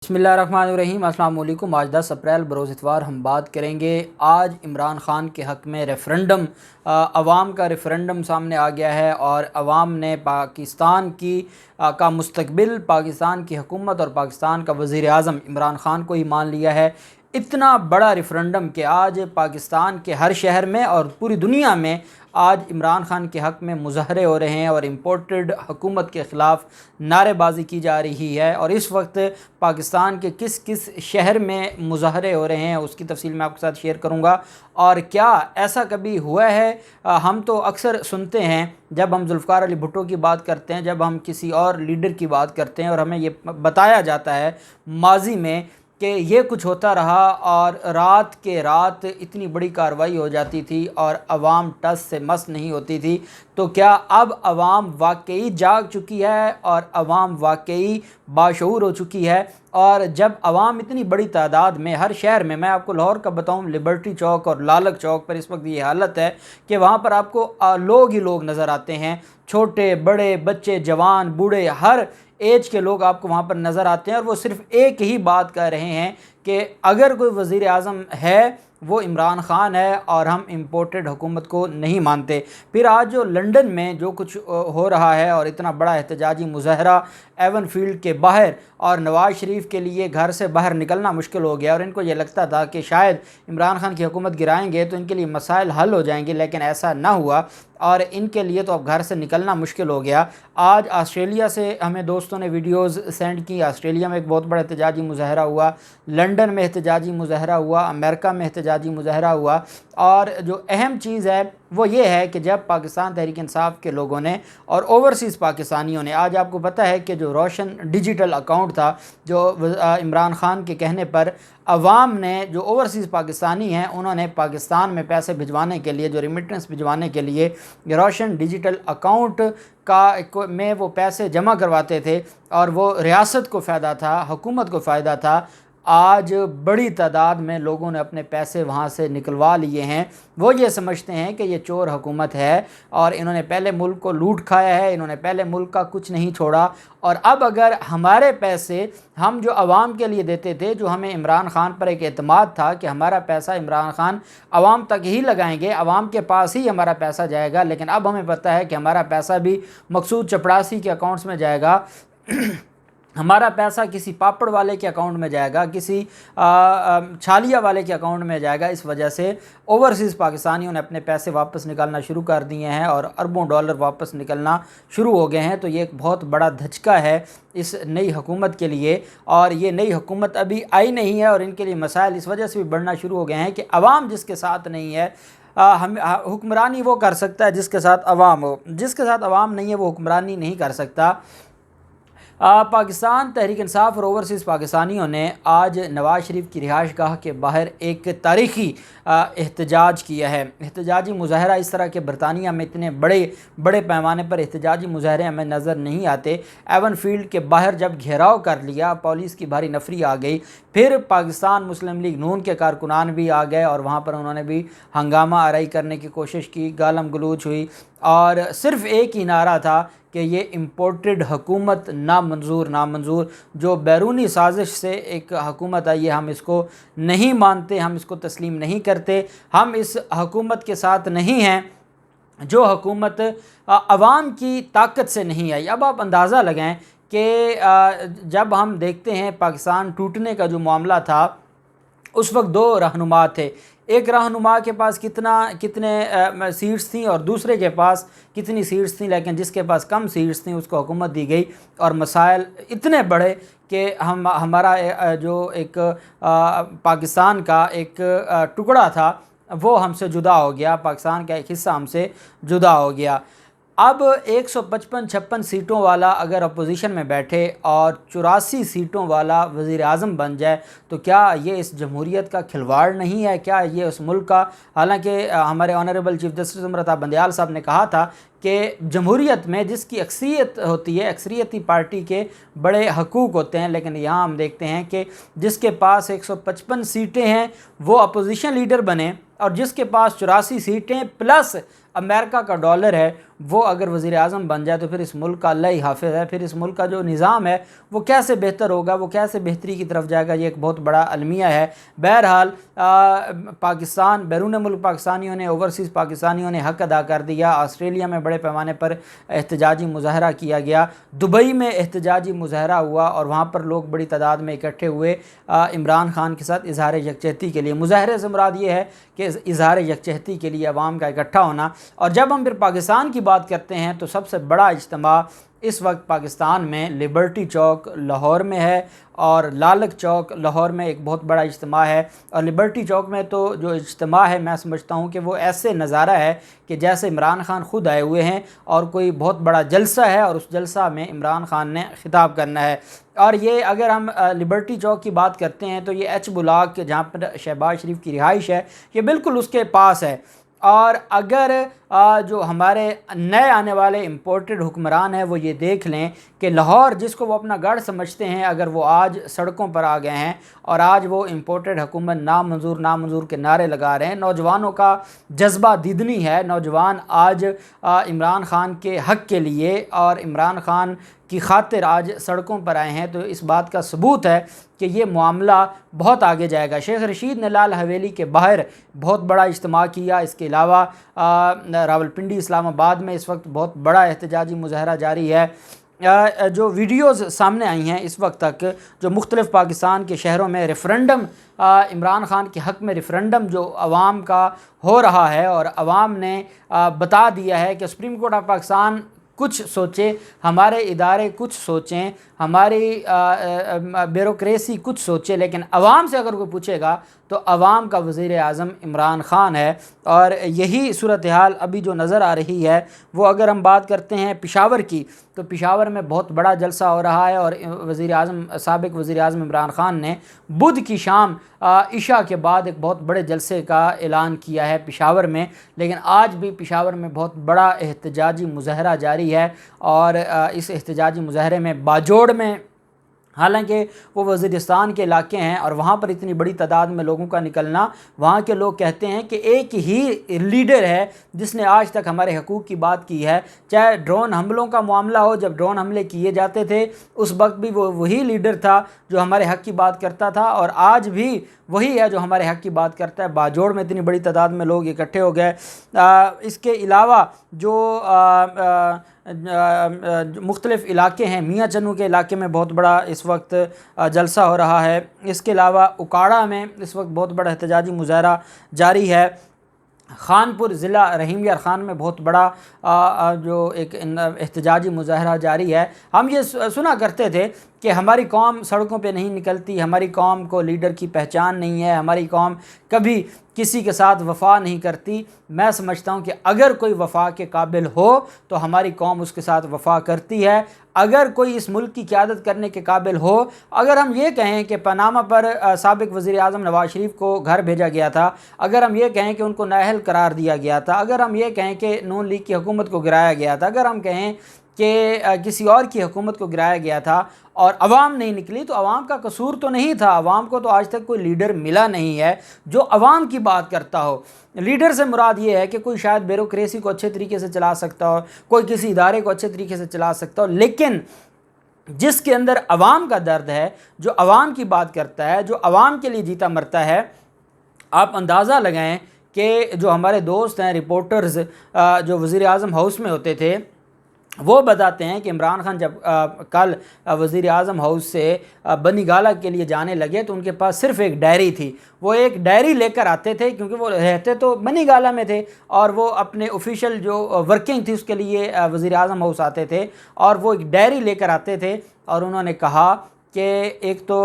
बिस्मिल्लाहिर्रहमानिर्रहीम। अस्सलाम वालेकुम। आज 10 अप्रैल बरोज़ इतवार हम बात करेंगे। आज इमरान ख़ान के हक़ में रेफ़रेंडम, अवाम का रेफ़रेंडम सामने आ गया है और अवाम ने पाकिस्तान की का मुस्तक़बिल, पाकिस्तान की हुकूमत और पाकिस्तान का वज़ीर आज़म इमरान ख़ान को ही मान लिया है। इतना बड़ा रेफ़रेंडम कि आज पाकिस्तान के हर शहर में और पूरी दुनिया में आज इमरान ख़ान के हक़ में मुज़ाहरे हो रहे हैं और इम्पोर्टेड हुकूमत के ख़िलाफ़ नारेबाज़ी की जा रही है। और इस वक्त पाकिस्तान के किस किस शहर में मुज़ाहरे हो रहे हैं उसकी तफ़सील मैं आपके साथ शेयर करूँगा। और क्या ऐसा कभी हुआ है? हम तो अक्सर सुनते हैं जब हम ज़ुल्फ़िकार अली भुट्टो की बात करते हैं, जब हम किसी और लीडर की बात करते हैं और हमें ये बताया जाता है माजी में कि ये कुछ होता रहा और रात के रात इतनी बड़ी कार्रवाई हो जाती थी और अवाम टस से मस नहीं होती थी। तो क्या अब अवाम वाकई जाग चुकी है और अवाम वाकई बाशऊर हो चुकी है? और जब अवाम इतनी बड़ी तादाद में हर शहर में, मैं आपको लाहौर का बताऊं, लिबर्टी चौक और लालक चौक पर इस वक्त ये हालत है कि वहाँ पर आपको लोग ही लोग नज़र आते हैं। छोटे बड़े, बच्चे, जवान, बूढ़े, हर एज के लोग आपको वहाँ पर नज़र आते हैं और वो सिर्फ़ एक ही बात कह रहे हैं कि अगर कोई वज़ीर आज़म है वो इमरान ख़ान है और हम इम्पोर्टेड हुकूमत को नहीं मानते। फिर आज जो लंदन में जो कुछ हो रहा है और इतना बड़ा एहतजाजी मुज़ाहरा एवन फील्ड के बाहर, और नवाज़ शरीफ के लिए घर से बाहर निकलना मुश्किल हो गया और इनको ये लगता था कि शायद इमरान ख़ान की हुकूमत गिराएंगे तो इनके लिए मसाइल हल हो जाएंगे, लेकिन ऐसा ना हुआ और इनके लिए तो अब घर से निकलना मुश्किल हो गया। आज ऑस्ट्रेलिया से हमें दोस्तों ने वीडियोज़ सेंड की। ऑस्ट्रेलिया में एक बहुत बड़ा एहतजाजी मुज़ाहरा हुआ, लंदन में एहतजाजी मुज़ाहरा हुआ, अमेरिका में एहतजाजी मुज़ाहरा हुआ। और जो अहम चीज़ है वो ये है कि जब पाकिस्तान तहरीक इंसाफ के लोगों ने और ओवरसीज़ पाकिस्तानियों ने, आज आपको पता है कि जो रोशन डिजिटल अकाउंट था, जो इमरान ख़ान के कहने पर अवाम ने, जो ओवरसीज़ पाकिस्तानी हैं, उन्होंने पाकिस्तान में पैसे भिजवाने के लिए, जो रिमिटेंस भिजवाने के लिए रोशन डिजिटल अकाउंट में वो पैसे जमा करवाते थे और वो रियासत को फ़ायदा था, हुकूमत को फ़ायदा था। आज बड़ी तादाद में लोगों ने अपने पैसे वहाँ से निकलवा लिए हैं। वो ये समझते हैं कि ये चोर हुकूमत है और इन्होंने पहले मुल्क को लूट खाया है, इन्होंने पहले मुल्क का कुछ नहीं छोड़ा। और अब अगर हमारे पैसे हम जो आवाम के लिए देते थे, जो हमें इमरान ख़ान पर एक एतमाद था कि हमारा पैसा इमरान ख़ान आवाम तक ही लगाएंगे, आवाम के पास ही हमारा पैसा जाएगा, लेकिन अब हमें पता है कि हमारा पैसा भी मकसूद चपड़ासी के अकाउंट्स में जाएगा हमारा पैसा किसी पापड़ वाले के अकाउंट में जाएगा, किसी छालिया वाले के अकाउंट में जाएगा। इस वजह से ओवरसीज़ पाकिस्तानियों ने अपने पैसे वापस निकालना शुरू कर दिए हैं और अरबों डॉलर वापस निकलना शुरू हो गए हैं। तो ये एक बहुत बड़ा धचका है इस नई हुकूमत के लिए। और ये नई हुकूमत अभी आई नहीं है और इनके लिए मसाइल इस वजह से भी बढ़ना शुरू हो गए हैं कि अवाम जिसके साथ नहीं है, हम हुक्मरानी वो कर सकता है जिसके साथ अवाम हो, जिसके साथ अवाम नहीं है वो हुक्मरानी नहीं कर सकता। पाकिस्तान तहरीक इंसाफ और ओवरसीज़ पाकिस्तानियों ने आज नवाज़ शरीफ की रिहाइश गाह के बाहर एक तारीख़ी एहतजाज किया है। एहतजाजी मुज़ाहरा इस तरह के बरतानिया में इतने बड़े पैमाने पर एहतजाजी मुज़ाहरे हमें नज़र नहीं आते। एवन फील्ड के बाहर जब घेराव कर लिया, पुलिस की भारी नफरी आ गई, फिर पाकिस्तान मुस्लिम लीग नून के कारकुनान भी आ गए और वहाँ पर उन्होंने भी हंगामा आराई करने की कोशिश की, गालम गलूच हुई और सिर्फ़ एक ही नारा था कि ये इम्पोर्टेड हुकूमत नामंजूर, नामंजूर। जो बैरूनी साजिश से एक हुकूमत आई है, हम इसको नहीं मानते, हम इसको तस्लीम नहीं करते, हम इस हुकूमत के साथ नहीं हैं जो हुकूमत अवाम की ताकत से नहीं आई। अब आप अंदाज़ा लगाएं कि जब हम देखते हैं पाकिस्तान टूटने का जो मामला था, उस वक्त दो रहनुमा थे। एक रहनुमा के पास कितने सीट्स थी और दूसरे के पास कितनी सीट्स थी, लेकिन जिसके पास कम सीट्स थी उसको हुकूमत दी गई और मसाइल इतने बड़े कि हमारा जो एक पाकिस्तान का एक टुकड़ा था वो हमसे जुदा हो गया, पाकिस्तान का एक हिस्सा हमसे जुदा हो गया। अब 155-56 सीटों वाला अगर अपोजिशन में बैठे और 84 सीटों वाला वज़ीर आज़म बन जाए तो क्या ये इस जमहूरियत का खिलवाड़ नहीं है? क्या ये उस मुल्क का, हालांकि हमारे honourable chief justice Amrita Bandial साहब ने कहा था कि जमहूरियत में जिसकी अक्सरियत होती है, अक्सरियती पार्टी के बड़े हकूक़ होते हैं, लेकिन यहाँ हम देखते हैं कि जिसके पास 155 सीटें हैं वो अपोजिशन लीडर बने और जिसके पास 84 सीटें प्लस अमेरिका का डॉलर है वो अगर वज़ीर आज़म बन जाए तो फिर इस मुल्क का अल्लाह ही हाफ़िज़ है, फिर इस मुल्क का जो निज़ाम है वो कैसे बेहतर होगा, वो कैसे बेहतरी की तरफ जाएगा। ये एक बहुत बड़ा अलमिया है। बहरहाल पाकिस्तान, बैरून मुल्क पाकिस्तानियों ने, ओवरसीज़ पाकिस्तानियों ने हक़ अदा कर दिया। ऑस्ट्रेलिया में बड़े पैमाने पर एहतजाजी मुज़ाहरा किया गया, दुबई में एहतजाजी मुज़ाहरा हुआ और वहाँ पर लोग बड़ी तादाद में इकट्ठे हुए इमरान खान के साथ इज़हार यकजहती के लिए। मुज़ाहरे से मुराद ये है कि इज़हार यकजहती के लिए अवाम का इकट्ठा होना। और जब हम फिर पाकिस्तान की बात करते हैं तो सबसे बड़ा इज्तिमा इस वक्त पाकिस्तान में लिबर्टी चौक लाहौर में है और लालक चौक लाहौर में एक बहुत बड़ा इज्तिमा है। और लिबर्टी चौक में तो जो इज्तिमा है मैं समझता हूँ कि वो ऐसे नज़ारा है कि जैसे इमरान खान ख़ुद आए हुए हैं और कोई बहुत बड़ा जलसा है और उस जलसा में इमरान खान ने ख़िताब करना है। और ये अगर हम लिबर्टी चौक की बात करते हैं तो ये एच बुलाक जहाँ पर शहबाज शरीफ की रिहाइश है ये बिल्कुल उसके पास है। और अगर जो हमारे नए आने वाले इम्पोर्टेड हुक्मरान हैं वो ये देख लें कि लाहौर जिसको वो अपना गढ़ समझते हैं, अगर वो आज सड़कों पर आ गए हैं और आज वो इम्पोर्टेड हुकूमत नामंजूर नामंजूर के नारे लगा रहे हैं, नौजवानों का जज्बा दिदनी है, नौजवान आज इमरान खान के हक़ के लिए और इमरान खान की खातिर आज सड़कों पर आए हैं, तो इस बात का सबूत है कि ये मामला बहुत आगे जाएगा। शेख रशीद ने लाल हवेली के बाहर बहुत बड़ा इज्तिमा किया। इसके अलावा रावलपिंडी इस्लामाबाद में इस वक्त बहुत बड़ा एहतजाजी मुज़ाहरा जारी है। जो वीडियोज़ सामने आई हैं इस वक्त तक, जो मुख्तलिफ़ पाकिस्तान के शहरों में रेफ़रेंडम, इमरान खान के हक़ में रेफ़रेंडम जो अवाम का हो रहा है और अवाम ने बता दिया है कि सुप्रीम कोर्ट ऑफ पाकिस्तान कुछ सोचे, हमारे इदारे कुछ सोचें, हमारी ब्यूरोक्रेसी कुछ सोचे, लेकिन अवाम से अगर कोई पूछेगा तो अवाम का वज़ीर आज़म इमरान खान है। और यही सूरत हाल अभी जो नज़र आ रही है वो अगर हम बात करते हैं पेशावर की, तो पेशावर में बहुत बड़ा जलसा हो रहा है और वज़ीर आज़म, साबिक़ वज़ीर आज़म इमरान खान ने बुध की शाम इशा के बाद एक बहुत बड़े जलसे का ऐलान किया है पेशावर में। लेकिन आज भी पेशावर में बहुत बड़ा एहतजाजी मुज़ाहरा जारी है और इस एहतजाजी मुज़ाहरे में बाजोड़ में, हालांकि वो वज़ीरिस्तान के इलाके हैं और वहाँ पर इतनी बड़ी तादाद में लोगों का निकलना, वहाँ के लोग कहते हैं कि एक ही लीडर है जिसने आज तक हमारे हकूक़ की बात की है। चाहे ड्रोन हमलों का मामला हो, जब ड्रोन हमले किए जाते थे उस वक्त भी वो वही लीडर था जो हमारे हक़ की बात करता था और आज भी वही है जो हमारे हक़ की बात करता है। बाजोड़ में इतनी बड़ी तादाद में लोग इकट्ठे हो गए। इसके अलावा जो मुख्तलिफ़ इलाके हैं, मियाँ चन्नू के इलाके में बहुत बड़ा इस वक्त जलसा हो रहा है। इसके अलावा उकाड़ा में इस वक्त बहुत बड़ा एहतजाजी मुज़ाहरा जारी है। खानपुर ज़िला रहीम यार ख़ान में बहुत बड़ा जो एक एहतजाजी मुज़ाहरा जारी है। हम ये सुना करते थे कि हमारी कौम सड़कों पे नहीं निकलती, हमारी कौम को लीडर की पहचान नहीं है, हमारी कौम कभी किसी के साथ वफ़ा नहीं करती। मैं समझता हूँ कि अगर कोई वफ़ा के काबिल हो तो हमारी कौम उसके साथ वफ़ा करती है। अगर कोई इस मुल्क की क़यादत करने के काबिल हो, अगर हम ये कहें कि पनामा पर साबिक़ वज़ीर आज़म नवाज़ शरीफ को घर भेजा गया था, अगर हम ये कहें कि उनको नाअहल करार दिया गया था, अगर हम ये कहें कि नून लीग की हुकूमत को गिराया गया था, अगर हम कहें कि किसी और की हुकूमत को गिराया गया था और अवाम नहीं निकली, तो अवाम का कसूर तो नहीं था। अवाम को तो आज तक कोई लीडर मिला नहीं है जो अवाम की बात करता हो। लीडर से मुराद ये है कि कोई शायद ब्यूरोक्रेसी को अच्छे तरीके से चला सकता हो, कोई किसी इदारे को अच्छे तरीके से चला सकता हो, लेकिन जिसके अंदर अवाम का दर्द है, जो अवाम की बात करता है, जो अवाम के लिए जीता मरता है। आप अंदाज़ा लगाएं कि जो हमारे दोस्त हैं रिपोर्टर्स जो वज़ीर आज़म हाउस में होते थे, वो बताते हैं कि इमरान खान जब कल वज़ीर आज़म हाउस से बनी गाला के लिए जाने लगे तो उनके पास सिर्फ़ एक डायरी थी। वो एक डायरी लेकर आते थे क्योंकि वो रहते तो बनी गाला में थे और वो अपने ऑफिशियल जो वर्किंग थी उसके लिए वज़ीर आज़म हाउस आते थे और वो एक डायरी लेकर आते थे। और उन्होंने कहा कि एक तो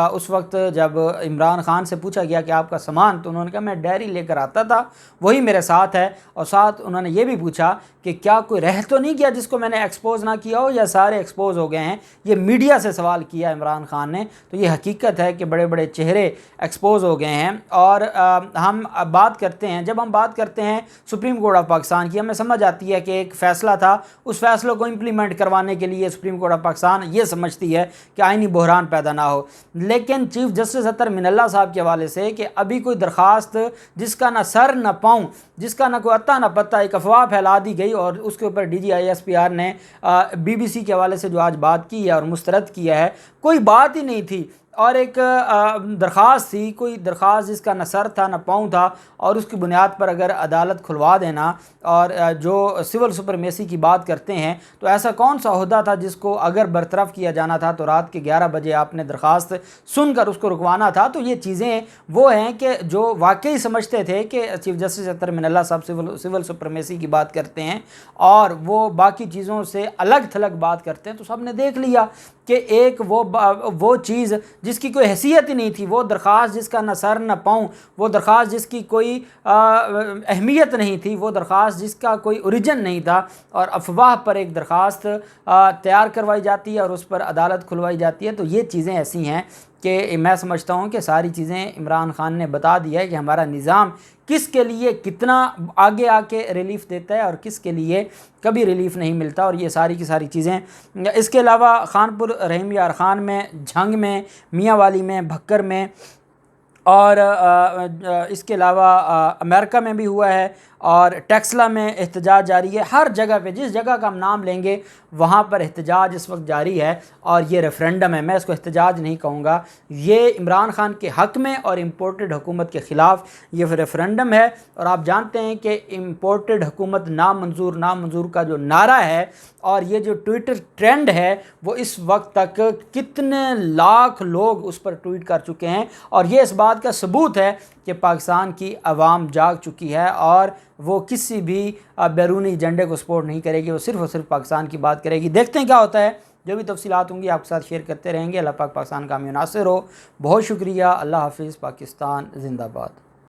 उस वक्त जब इमरान खान से पूछा गया कि आपका सामान, तो उन्होंने कहा मैं डायरी लेकर आता था, वही मेरे साथ है। और साथ उन्होंने ये भी पूछा कि क्या कोई रह तो नहीं गया जिसको मैंने एक्सपोज़ ना किया हो, या सारे एक्सपोज़ हो गए हैं। ये मीडिया से सवाल किया इमरान खान ने। तो ये हकीकत है कि बड़े बड़े चेहरे एक्सपोज़ हो गए हैं। और हम बात करते हैं, जब हम बात करते हैं सुप्रीम कोर्ट ऑफ पाकिस्तान की, हमें समझ आती है कि एक फ़ैसला था, उस फैसलों को इम्प्लीमेंट करवाने के लिए सुप्रीम कोर्ट ऑफ पाकिस्तान ये समझती है कि आइनी बहरान पैदा ना हो। लेकिन चीफ़ जस्टिस अतर मिनल्ला साहब के हवाले से कि अभी कोई दरख्वास्त जिसका ना सर न पाँव, जिसका ना कोई अता ना पता, एक अफवाह फैला दी गई और उसके ऊपर DGISPR ने BBC के हवाले से जो आज बात की है और मुस्तरद किया है, कोई बात ही नहीं थी। और एक दरख्वास्त थी, कोई दरख्वास्त जिसका न सर था न पाँव था, और उसकी बुनियाद पर अगर अदालत खुलवा देना और जो सिविल सुपरमेसी की बात करते हैं, तो ऐसा कौन सा ओहदा था जिसको अगर बरतरफ़ किया जाना था तो रात के 11 बजे आपने दरख्वास्त सुनकर उसको रुकवाना था। तो ये चीज़ें वो हैं कि जो वाकई समझते थे कि चीफ़ जस्टिस अतर मिनल्ला साहब सिविल सुपरमेसी की बात करते हैं और वो बाकी चीज़ों से अलग थलग बात करते हैं, तो सब ने देख लिया कि एक वो चीज़ जिसकी कोई हैसियत ही नहीं थी, वो दरख्वास्त जिसका न सर न पाँव, वो दरख्वास्त जिसकी कोई अहमियत नहीं थी, वो दरख्वास्त जिसका कोई ओरिजिन नहीं था, और अफवाह पर एक दरख्वास्त तैयार करवाई जाती है और उस पर अदालत खुलवाई जाती है। तो ये चीज़ें ऐसी हैं कि मैं समझता हूँ कि सारी चीज़ें इमरान खान ने बता दिया है कि हमारा निज़ाम किसके लिए कितना आगे आके रिलीफ़ देता है और किसके लिए कभी रिलीफ़ नहीं मिलता, और ये सारी की सारी चीज़ें। इसके अलावा खानपुर रहीम यार ख़ान में, झंग में, मियाँ वाली में, भक्कर में, और इसके अलावा अमेरिका में भी हुआ है, और टेक्सला में एहतजाज जारी है। हर जगह पे, जिस जगह का हम नाम लेंगे वहाँ पर एहतजाज इस वक्त जारी है। और ये रेफरेंडम है, मैं इसको एहतजाज नहीं कहूँगा, ये इमरान खान के हक़ में और इम्पोर्टेड हुकूमत के ख़िलाफ़ ये रेफरेंडम है। और आप जानते हैं कि इम्पोर्टेड हुकूमत नामंजूर नामंजूर का जो नारा है और ये जो ट्विटर ट्रेंड है, वो इस वक्त तक कितने लाख लोग उस पर ट्वीट कर चुके हैं, और ये इस बात का सबूत है कि पाकिस्तान की आवाम जाग चुकी है और वो किसी भी बैरूनी एजेंडे को सपोर्ट नहीं करेगी, वो सिर्फ़ और सिर्फ पाकिस्तान की बात करेगी। देखते हैं क्या होता है, जो भी तफसीलात होंगी आपके साथ शेयर करते रहेंगे। अल्लाह पाक पाकिस्तान का हामी नासिर हो। बहुत शुक्रिया। अल्लाह हाफिज़। पाकिस्तान जिंदाबाद।